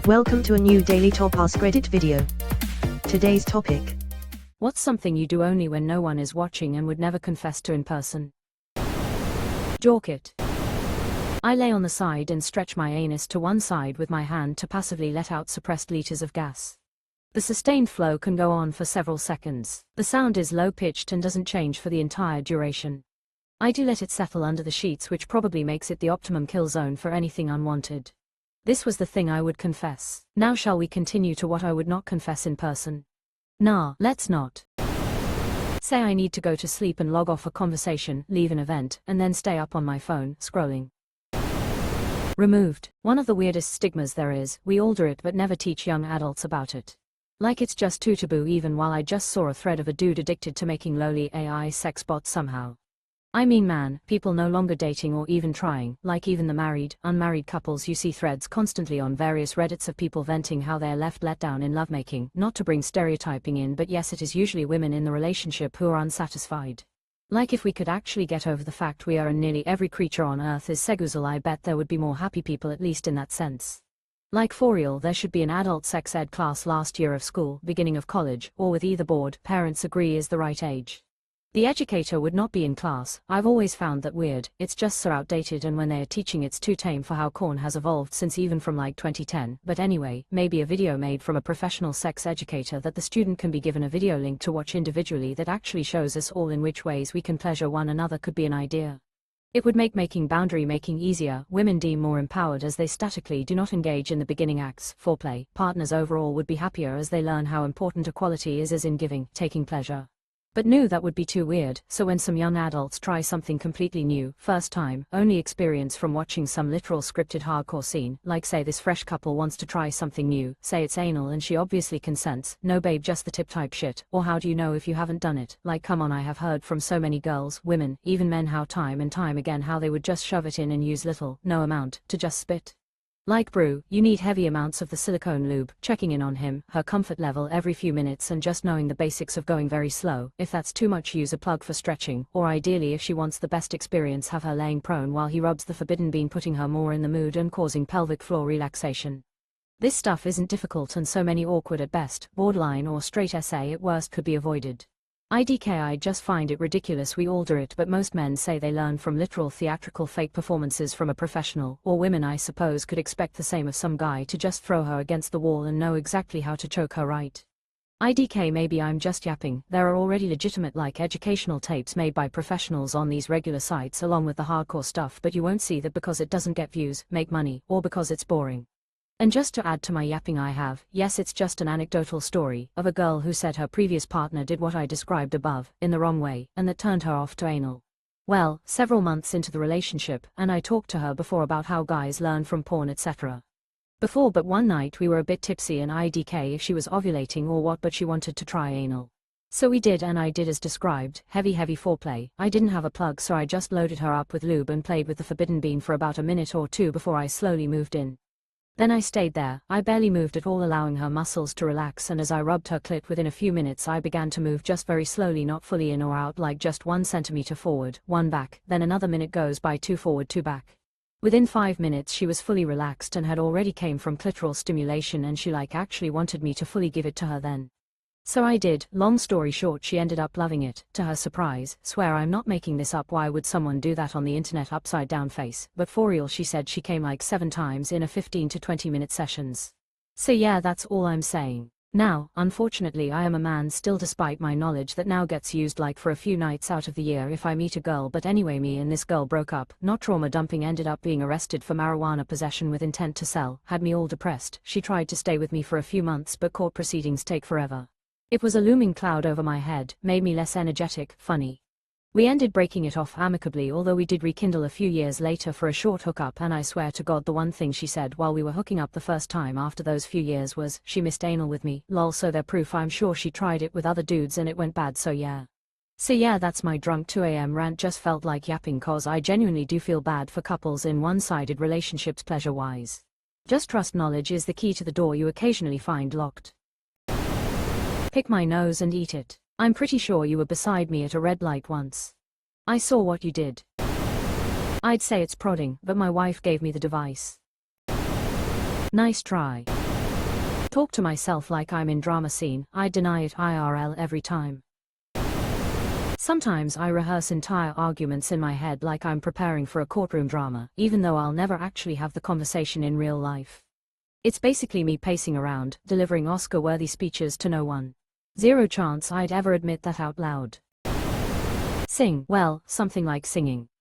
Welcome to a new Daily Top Askreddit video. Today's topic. What's something you do only when no one is watching and would never confess to in person? Jork it. I lay on the side and stretch my anus to one side with my hand to passively let out suppressed liters of gas. The sustained flow can go on for several seconds. The sound is low-pitched and doesn't change for the entire duration. I do let it settle under the sheets, which probably makes it the optimum kill zone for anything unwanted. This was the thing I would confess. Now shall we continue to what I would not confess in person? Nah, let's not. Say I need to go to sleep and log off a conversation, leave an event, and then stay up on my phone, scrolling. Removed. One of the weirdest stigmas there is, we all do it but never teach young adults about it. Like it's just too taboo, even while I just saw a thread of a dude addicted to making lowly AI sex bots somehow. I mean, man, people no longer dating or even trying, like even the married, unmarried couples. You see threads constantly on various Reddits of people venting how they're left let down in lovemaking, not to bring stereotyping in, but yes, it is usually women in the relationship who are unsatisfied. Like if we could actually get over the fact we are and nearly every creature on earth is seguzel, I bet there would be more happy people, at least in that sense. Like for real, there should be an adult sex ed class last year of school, beginning of college, or with either board parents agree is the right age. The educator would not be in class. I've always found that weird. It's just so outdated, and when they are teaching it's too tame for how corn has evolved since even from like 2010. But anyway, maybe a video made from a professional sex educator that the student can be given a video link to watch individually that actually shows us all in which ways we can pleasure one another could be an idea. It would make boundary making easier, women deem more empowered as they statically do not engage in the beginning acts, foreplay. Partners overall would be happier as they learn how important equality is as in giving, taking pleasure. But knew that would be too weird, so when some young adults try something completely new, first time, only experience from watching some literal scripted hardcore scene, like say this fresh couple wants to try something new, say it's anal and she obviously consents, no babe just the tip type shit, or how do you know if you haven't done it, like come on, I have heard from so many girls, women, even men how time and time again how they would just shove it in and use little, no amount, to just spit. Like brew, you need heavy amounts of the silicone lube, checking in on him, her comfort level every few minutes and just knowing the basics of going very slow. If that's too much, use a plug for stretching, or ideally if she wants the best experience, have her laying prone while he rubs the forbidden bean, putting her more in the mood and causing pelvic floor relaxation. This stuff isn't difficult and so many awkward at best, borderline or straight SA at worst could be avoided. I just find it ridiculous we all do it, but most men say they learn from literal theatrical fake performances from a professional, or women I suppose could expect the same of some guy to just throw her against the wall and know exactly how to choke her right. Maybe I'm just yapping. There are already legitimate like educational tapes made by professionals on these regular sites along with the hardcore stuff, but you won't see that because it doesn't get views, make money, or because it's boring. And just to add to my yapping, I have, yes, it's just an anecdotal story, of a girl who said her previous partner did what I described above, in the wrong way, and that turned her off to anal. Well, several months into the relationship, and I talked to her before about how guys learn from porn etc. Before, but one night we were a bit tipsy and IDK if she was ovulating or what, but she wanted to try anal. So we did, and I did as described, heavy foreplay. I didn't have a plug, so I just loaded her up with lube and played with the forbidden bean for about a minute or two before I slowly moved in. Then I stayed there. I barely moved at all, allowing her muscles to relax, and as I rubbed her clit within a few minutes I began to move just very slowly, not fully in or out, like just 1 centimeter forward, 1 back, then another minute goes by, 2 forward, 2 back. Within 5 minutes she was fully relaxed and had already came from clitoral stimulation, and she like actually wanted me to fully give it to her then. So I did. Long story short, she ended up loving it, to her surprise. Swear I'm not making this up. Why would someone do that on the internet upside down face? But for real, she said she came like 7 times in a 15 to 20 minute sessions. So yeah, that's all I'm saying. Now, unfortunately I am a man still, despite my knowledge that now gets used like for a few nights out of the year if I meet a girl. But anyway, me and this girl broke up, not trauma dumping, ended up being arrested for marijuana possession with intent to sell, had me all depressed. She tried to stay with me for a few months but court proceedings take forever. It was a looming cloud over my head, made me less energetic, funny. We ended breaking it off amicably, although we did rekindle a few years later for a short hookup, and I swear to God the one thing she said while we were hooking up the first time after those few years was, she missed anal with me, lol. So they're proof I'm sure she tried it with other dudes and it went bad, so yeah. So yeah, that's my drunk 2 AM rant. Just felt like yapping cause I genuinely do feel bad for couples in one-sided relationships pleasure-wise. Just trust knowledge is the key to the door you occasionally find locked. Pick my nose and eat it. I'm pretty sure you were beside me at a red light once. I saw what you did. I'd say it's prodding, but my wife gave me the device. Nice try. Talk to myself like I'm in drama scene, I'd deny it IRL every time. Sometimes I rehearse entire arguments in my head like I'm preparing for a courtroom drama, even though I'll never actually have the conversation in real life. It's basically me pacing around, delivering Oscar-worthy speeches to no one. Zero chance I'd ever admit that out loud. Sing, well, something like singing.